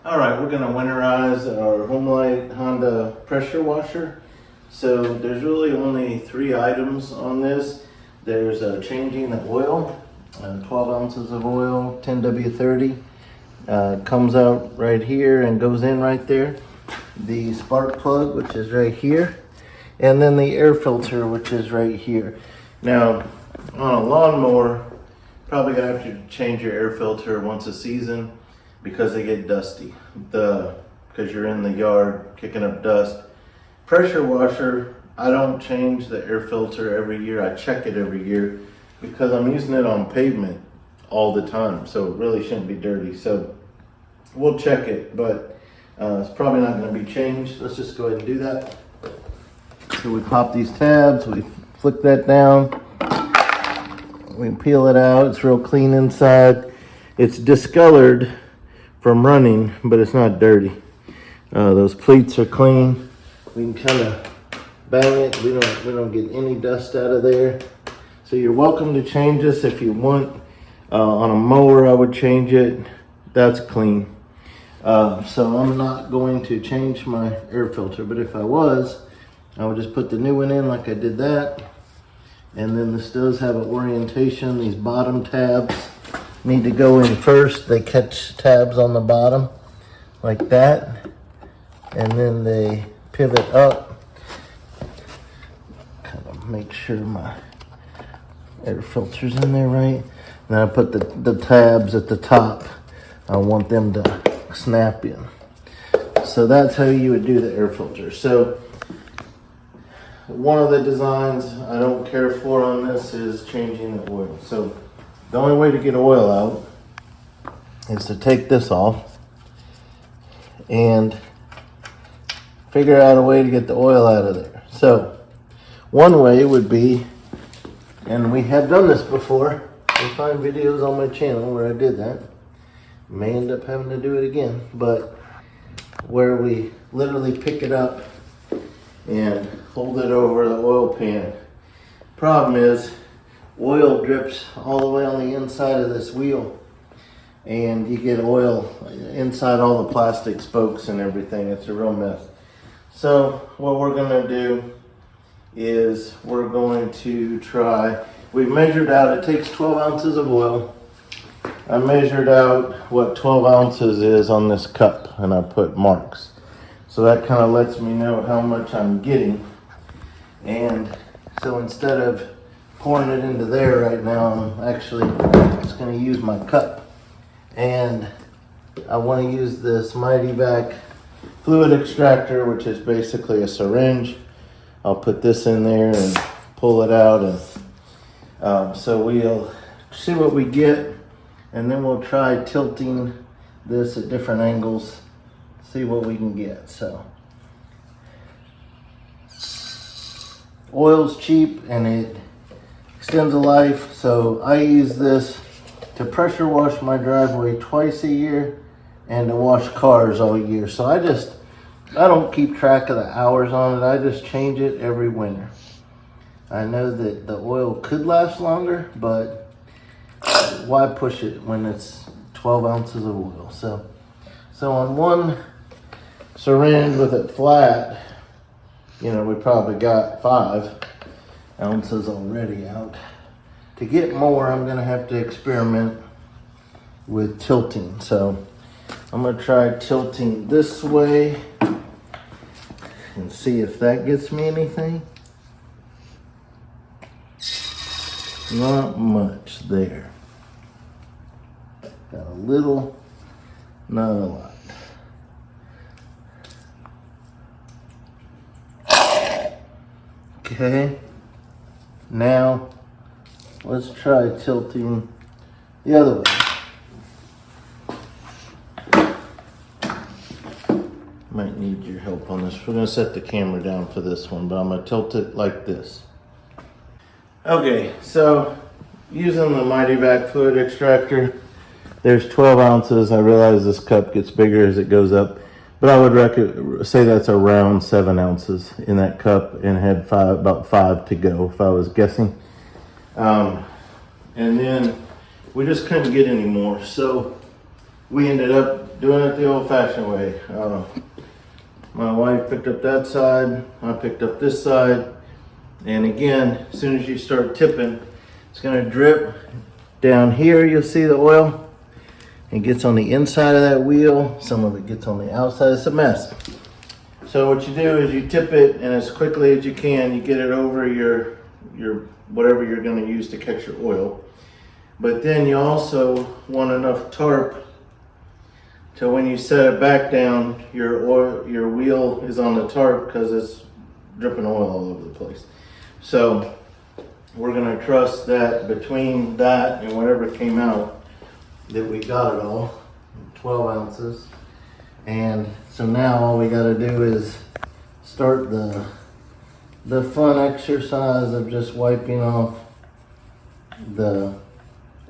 All right, we're gonna winterize our Homelite Honda Pressure Washer. So there's really only 3 items on this. There's changing the oil, 12 ounces of oil, 10W30. Comes out right here and goes in right there. The spark plug, which is right here. And then the air filter, which is right here. Now, on a lawnmower, probably gonna have to change your air filter once a season because they get dusty. Because you're in the yard kicking up dust. Pressure washer, I don't change the air filter every year. I check it every year because I'm using it on pavement all the time. So it really shouldn't be dirty. So we'll check it, but it's probably not gonna be changed. Let's just go ahead and do that. So we pop these tabs, we flick that down. We can peel it out. It's real clean inside. It's discolored from running, but it's not dirty. Those pleats are clean. We can kind of bang it. We don't get any dust out of there. So you're welcome to change this if you want. On a mower, I would change it. That's clean. So I'm not going to change my air filter, but if I was, I would just put the new one in like I did that. And then this does have an orientation. These bottom tabs need to go in first. They catch tabs on the bottom like that. And then they pivot up. Kind of make sure my air filter's in there right. And then I put the tabs at the top. I want them to snap in. So that's how you would do the air filter. So one of the designs I don't care for on this is changing the oil. So the only way to get oil out is to take this off and figure out a way to get the oil out of there. So one way would be, and we have done this before, you'll find videos on my channel where I did that. May end up having to do it again, but where we literally pick it up and hold it over the oil pan. Problem is, oil drips all the way on the inside of this wheel, and you get oil inside all the plastic spokes and everything. It's a real mess. So what we're gonna do is we're going to try, we measured out, it takes 12 ounces of oil. I measured out what 12 ounces is on this cup, and I put marks. So that kind of lets me know how much I'm getting. And so instead of pouring it into there right now, I'm actually just going to use my cup. And I want to use this Mighty Vac fluid extractor, which is basically a syringe. I'll put this in there and pull it out. And so we'll see what we get. And then we'll try tilting this at different angles. See what we can get. So oil's cheap and it extends the life. So I use this to pressure wash my driveway twice a year and to wash cars all year. So I don't keep track of the hours on it. I just change it every winter. I know that the oil could last longer, but why push it when it's 12 ounces of oil? So on one syringe with it flat, we probably got 5 ounces already out. To get more, I'm gonna have to experiment with tilting. So I'm gonna try tilting this way and see if that gets me anything. Not much there. Got a little, not a lot. Okay, now let's try tilting the other way. Might need your help on this. We're gonna set the camera down for this one, but I'm gonna tilt it like this. Okay, so using the Mighty Vac fluid extractor, there's 12 ounces. I realize this cup gets bigger as it goes up, but I would say that's around 7 ounces in that cup, and had about 5 to go if I was guessing. And then we just couldn't get any more. So we ended up doing it the old-fashioned way. My wife picked up that side, I picked up this side, and again, as soon as you start tipping, it's gonna drip down here. You'll see the oil. It gets on the inside of that wheel. Some of it gets on the outside. It's a mess. So what you do is you tip it, and as quickly as you can, you get it over your whatever you're gonna use to catch your oil. But then you also want enough tarp so when you set it back down, your wheel is on the tarp because it's dripping oil all over the place. So we're gonna trust that between that and whatever came out, that we got it all, 12 ounces. And so now all we gotta do is start the fun exercise of just wiping off the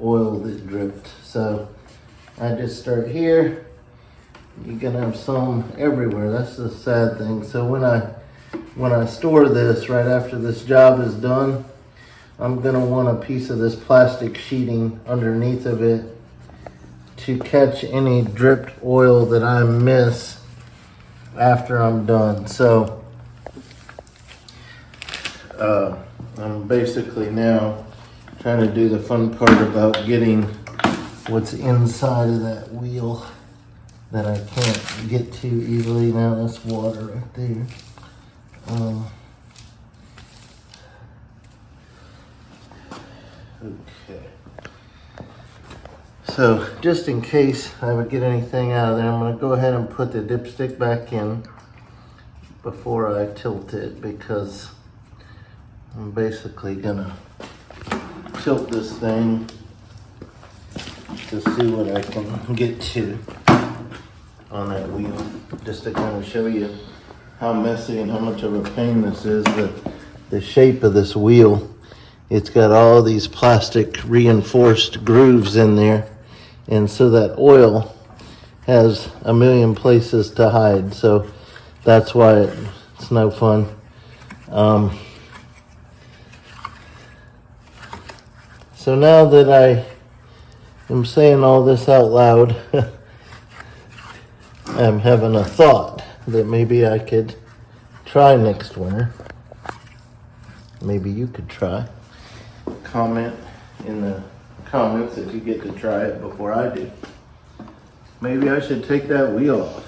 oil that dripped. So I just start here. You're gonna have some everywhere. That's the sad thing. So when I store this right after this job is done, I'm gonna want a piece of this plastic sheeting underneath of it to catch any dripped oil that I miss after I'm done. So I'm basically now trying to do the fun part about getting what's inside of that wheel that I can't get to easily. Now that's water right there. Okay. So just in case I would get anything out of there, I'm going to go ahead and put the dipstick back in before I tilt it, because I'm basically going to tilt this thing to see what I can get to on that wheel, just to kind of show you how messy and how much of a pain this is. The shape of this wheel, it's got all these plastic reinforced grooves in there, and so that oil has a million places to hide. So that's why it's no fun. So now that I am saying all this out loud, I'm having a thought that maybe I could try next winter. Maybe you could try. Comment in the comments if you get to try it before I do. Maybe I should take that wheel off.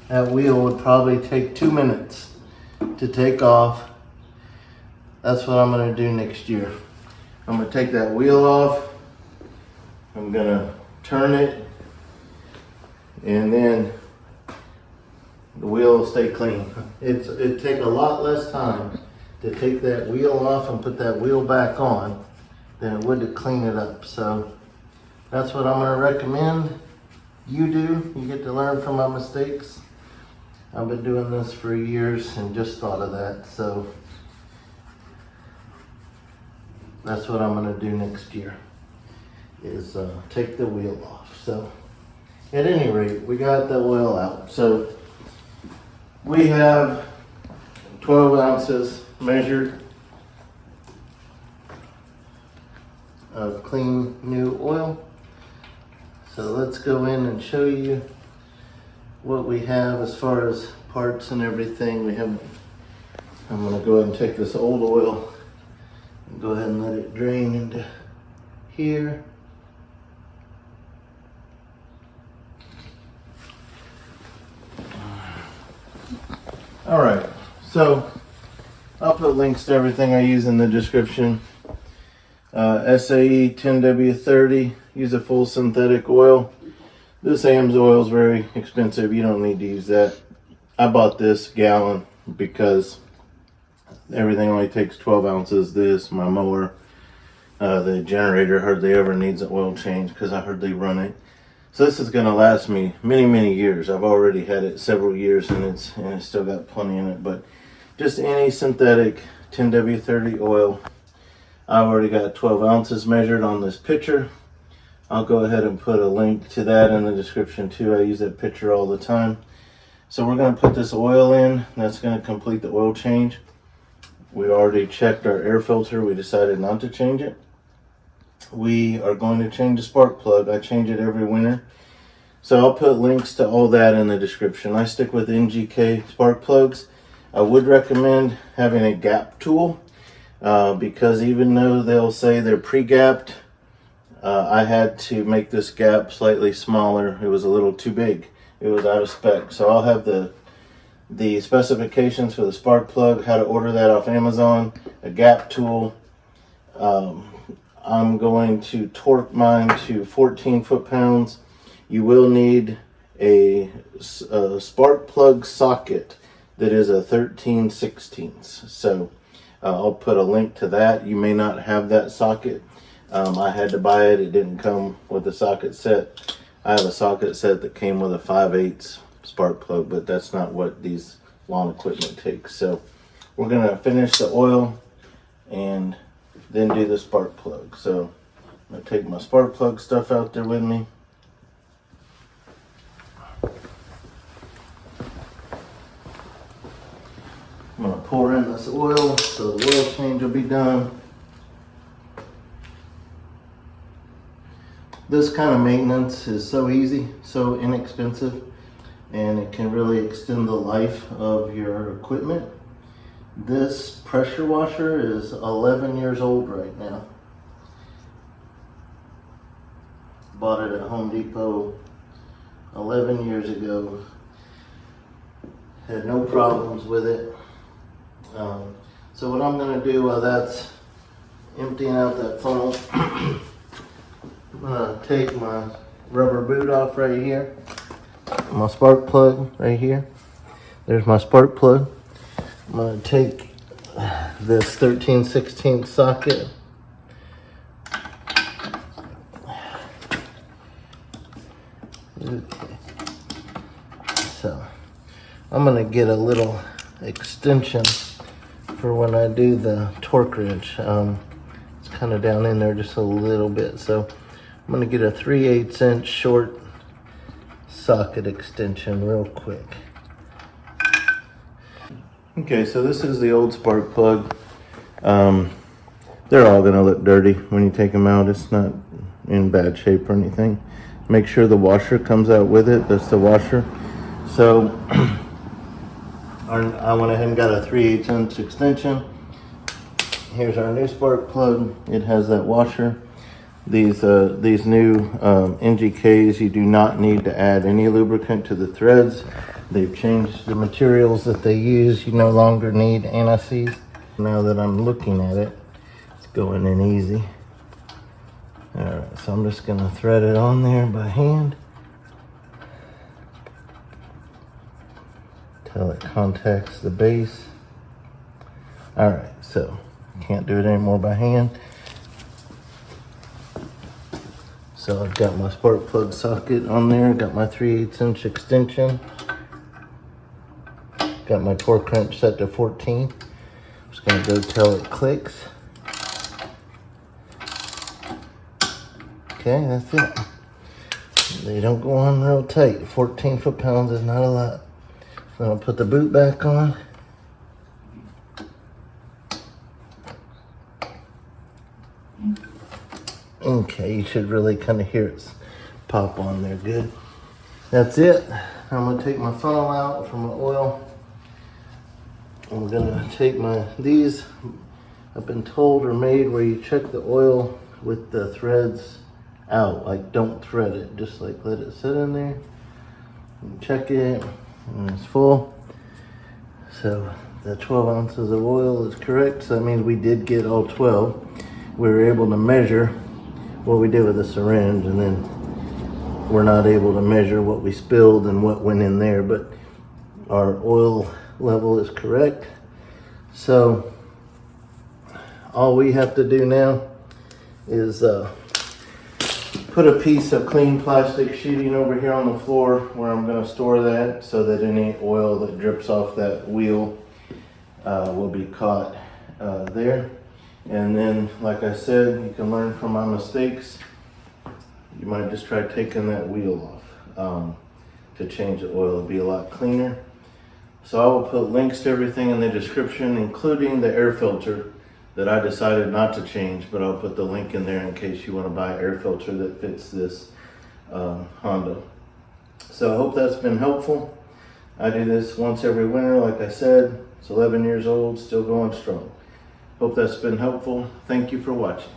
That wheel would probably take 2 minutes to take off. That's what I'm gonna do next year. I'm gonna take that wheel off. I'm gonna turn it, and then the wheel will stay clean. It'd take a lot less time to take that wheel off and put that wheel back on than it would to clean it up. So that's what I'm gonna recommend you do. You get to learn from my mistakes. I've been doing this for years and just thought of that. So that's what I'm gonna do next year, is take the wheel off. So at any rate, we got the oil out. So we have 12 ounces measured of clean new oil. So let's go in and show you what we have as far as parts and everything. I'm gonna go ahead and take this old oil and go ahead and let it drain into here. All right, so I'll put links to everything I use in the description. SAE 10W30, use a full synthetic oil. This AMS oil is very expensive. You don't need to use that. I bought this gallon because everything only takes 12 ounces. This, my mower, the generator hardly ever needs an oil change because I hardly run it. So this is going to last me many, many years. I've already had it several years, and it's still got plenty in it. But just any synthetic 10W30 oil. I've already got 12 ounces measured on this pitcher. I'll go ahead and put a link to that in the description too. I use that pitcher all the time. So we're going to put this oil in. That's going to complete the oil change. We already checked our air filter. We decided not to change it. we are going to change the spark plug. I change it every winter. So I'll put links to all that in the description. I stick with NGK spark plugs. I would recommend having a gap tool because even though they'll say they're pre-gapped, I had to make this gap slightly smaller. It was a little too big. It was out of spec. So I'll have the specifications for the spark plug, how to order that off Amazon, a gap tool. I'm going to torque mine to 14 foot-pounds. You will need a spark plug socket that is a 13/16. So I'll put a link to that. You may not have that socket. I had to buy it. It didn't come with the socket set. I have a socket set that came with a 5/8 spark plug, but that's not what these lawn equipment takes. So we're going to finish the oil and then do the spark plug. So I'm going to take my spark plug stuff out there with me. I'm going to pour in this oil so the oil change will be done. This kind of maintenance is so easy, so inexpensive, and it can really extend the life of your equipment. This pressure washer is 11 years old right now. Bought it at Home Depot 11 years ago. Had no problems with it. So what I'm going to do while that's emptying out that funnel, I'm going to take my rubber boot off right here. My spark plug right here. There's my spark plug. I'm going to take this 13/16 socket. Okay. So I'm going to get a little extension for when I do the torque wrench. It's kind of down in there just a little bit. So I'm going to get a 3/8 inch short socket extension real quick. Okay, so this is the old spark plug. They're all going to look dirty when you take them out. It's not in bad shape or anything. Make sure the washer comes out with it. That's the washer. So I went ahead and got a 3/8 inch extension. Here's our new spark plug. It has that washer. These new NGKs, you do not need to add any lubricant to the threads. They've changed the materials that they use. You no longer need anti-seize. Now that I'm looking at it, it's going in easy. All right, so I'm just gonna thread it on there by hand till it contacts the base. All right, so can't do it anymore by hand. So I've got my spark plug socket on there, got my 3/8 inch extension, got my torque wrench set to 14. I'm just gonna go till it clicks. Okay, that's it. They don't go on real tight. 14 foot-pounds is not a lot. So I'll put the boot back on. Okay, you should really kind of hear it pop on there good. That's it. I'm gonna take my funnel out from my oil. I'm gonna take these, I've been told, are made where you check the oil with the threads out. Like, don't thread it, just like let it sit in there. And check it, and it's full. So the 12 ounces of oil is correct. So that means we did get all 12. We were able to measure what we did with the syringe, and then we're not able to measure what we spilled and what went in there, but our oil level is correct. So all we have to do now is put a piece of clean plastic sheeting over here on the floor where I'm going to store that, so that any oil that drips off that wheel will be caught there. And then, like I said, you can learn from my mistakes. You might just try taking that wheel off to change the oil. It'll be a lot cleaner. So I will put links to everything in the description, including the air filter. that I decided not to change, but I'll put the link in there in case you want to buy an air filter that fits this Honda. So I hope that's been helpful. I do this once every winter, like I said. It's 11 years old, still going strong. Hope that's been helpful. Thank you for watching.